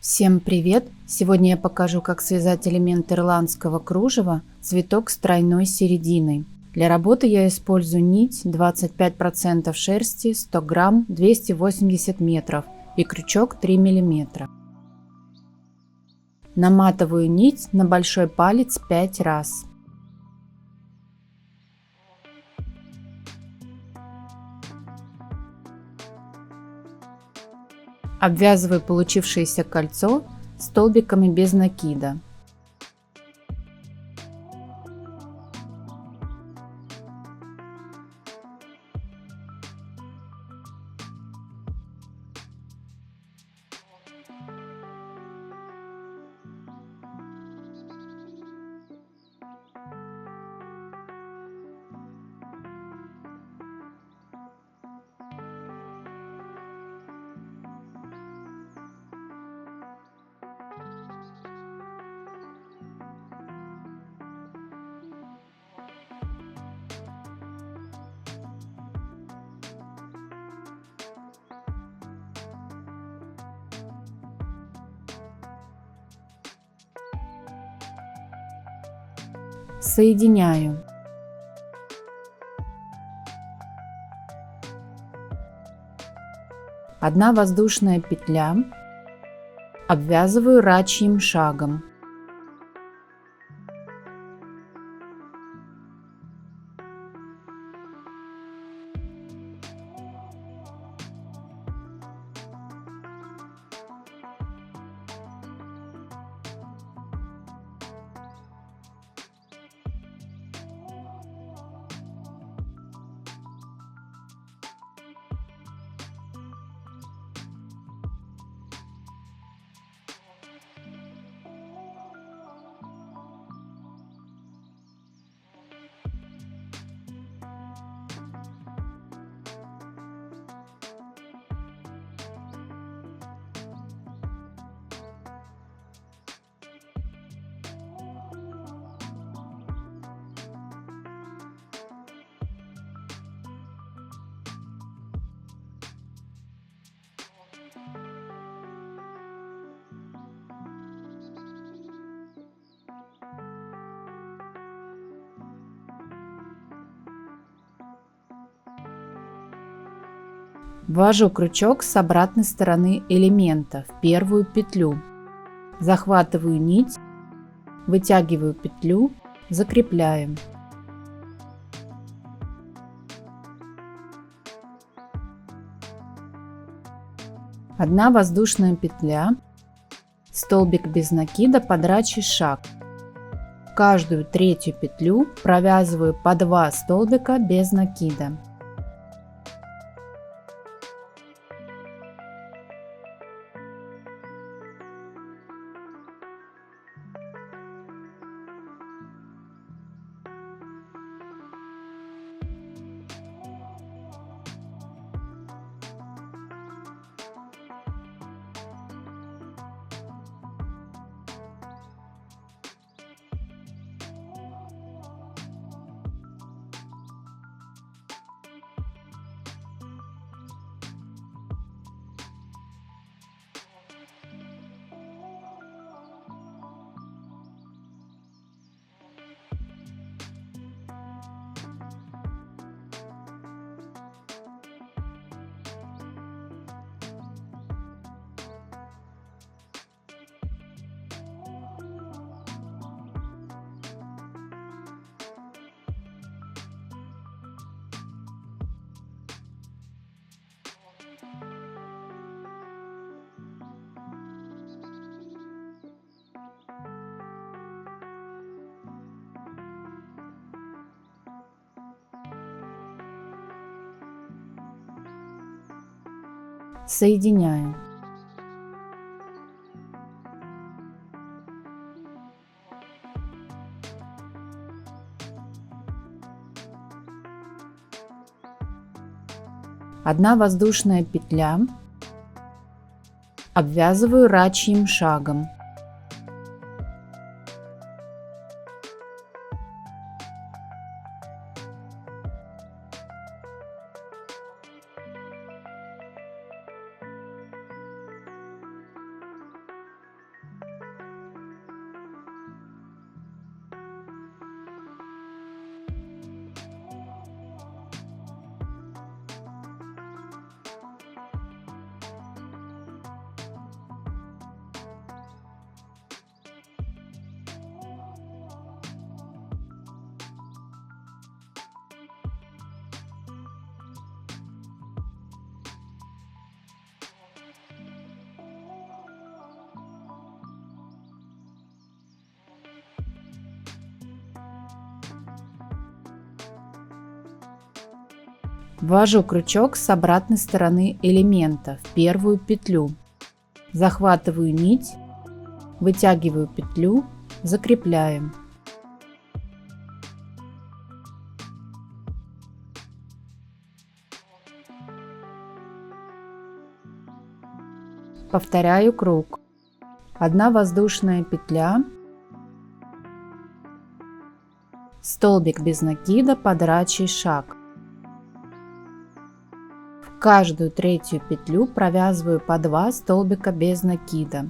Всем привет! Сегодня я покажу, как связать элемент ирландского кружева цветок с тройной серединой. Для работы я использую нить 25% шерсти, 100 грамм, 280 метров и крючок 3 мм. Наматываю нить на большой палец 5 раз. Обвязываю получившееся кольцо столбиками без накида. Соединяю. Одна воздушная петля, обвязываю рачьим шагом. Ввожу крючок с обратной стороны элемента в первую петлю. Захватываю нить, вытягиваю петлю, закрепляем. Одна воздушная петля, столбик без накида под рачий шаг. Каждую третью петлю провязываю по 2 столбика без накида. Соединяю. Одна воздушная петля, обвязываю рачьим шагом. Ввожу крючок с обратной стороны элемента в первую петлю. Захватываю нить, вытягиваю петлю, закрепляем. Повторяю круг. 1 воздушная петля, столбик без накида, подрачий шаг. В каждую третью петлю провязываю по 2 столбика без накида.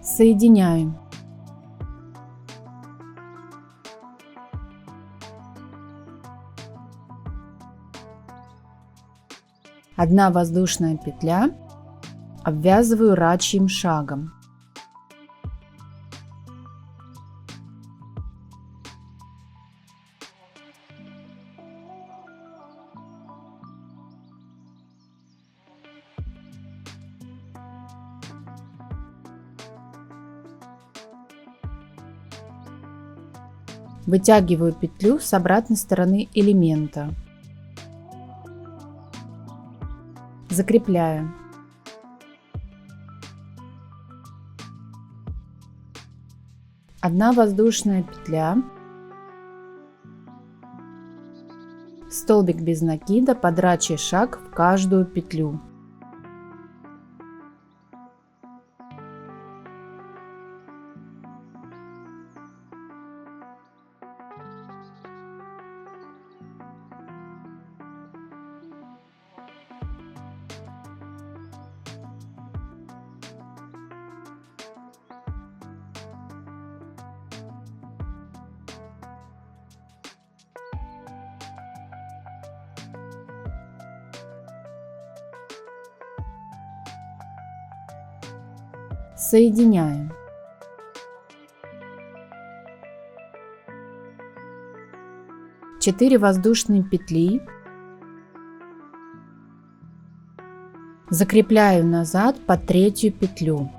Соединяем. Одна воздушная петля, обвязываю рачьим шагом. Вытягиваю петлю с обратной стороны элемента. Закрепляю. Одна воздушная петля, столбик без накида, подрачий шаг в каждую петлю. Соединяем. Четыре воздушные петли, закрепляю назад под третью петлю.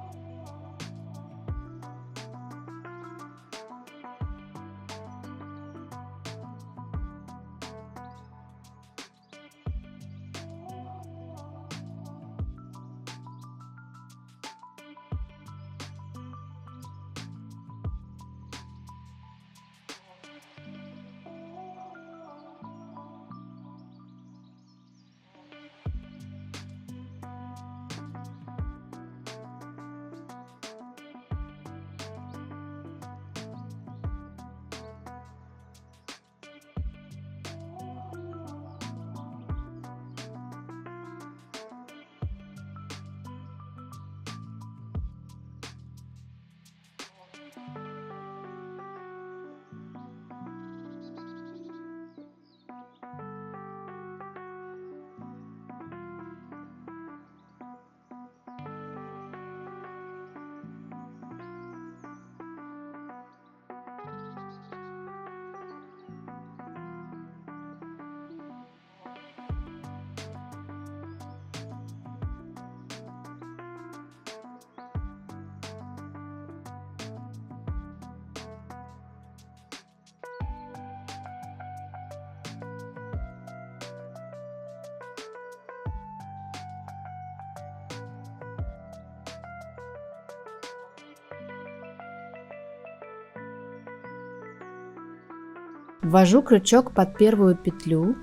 Ввожу крючок под первую петлю,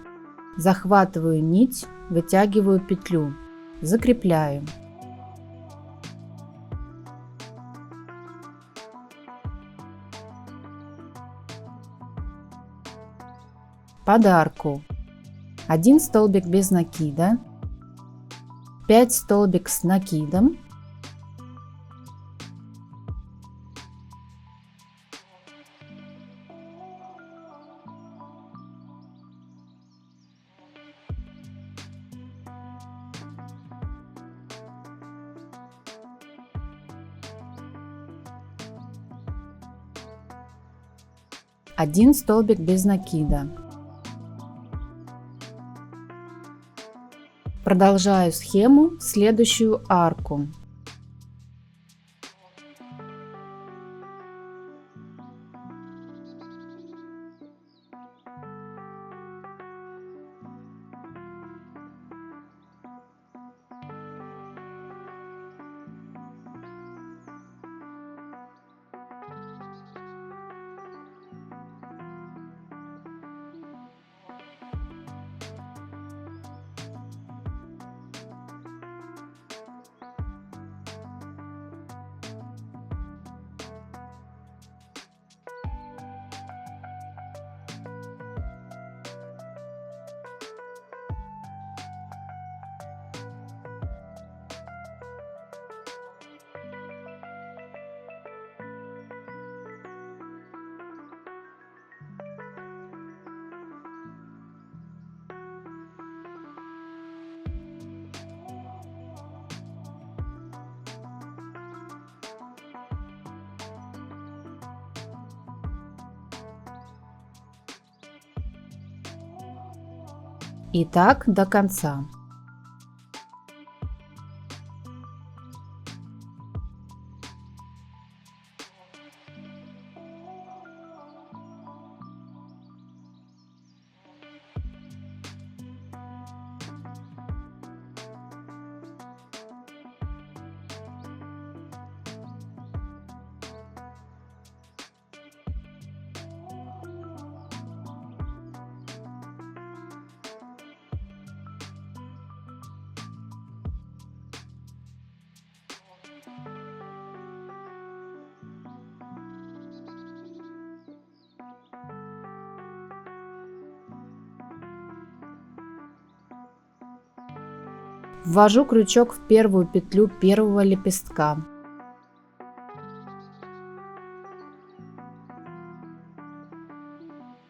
захватываю нить, вытягиваю петлю, закрепляю. Под арку 1 столбик без накида, 5 столбик с накидом, 1 столбик без накида. Продолжаю схему в следующую арку. И так до конца. Ввожу крючок в первую петлю первого лепестка.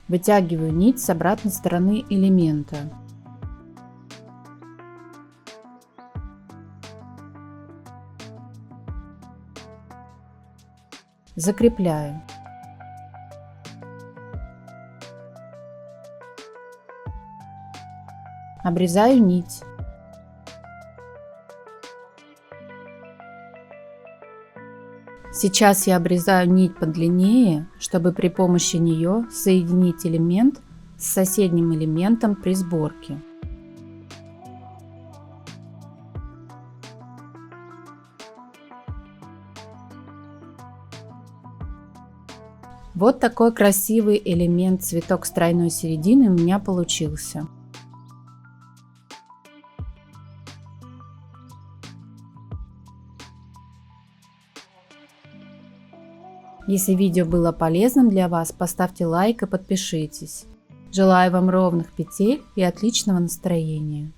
Вытягиваю нить с обратной стороны элемента. Закрепляю. Обрезаю нить. Сейчас я обрезаю нить подлиннее, чтобы при помощи нее соединить элемент с соседним элементом при сборке. Вот такой красивый элемент цветок с тройной серединой у меня получился. Если видео было полезным для вас, поставьте лайк и подпишитесь. Желаю вам ровных петель и отличного настроения.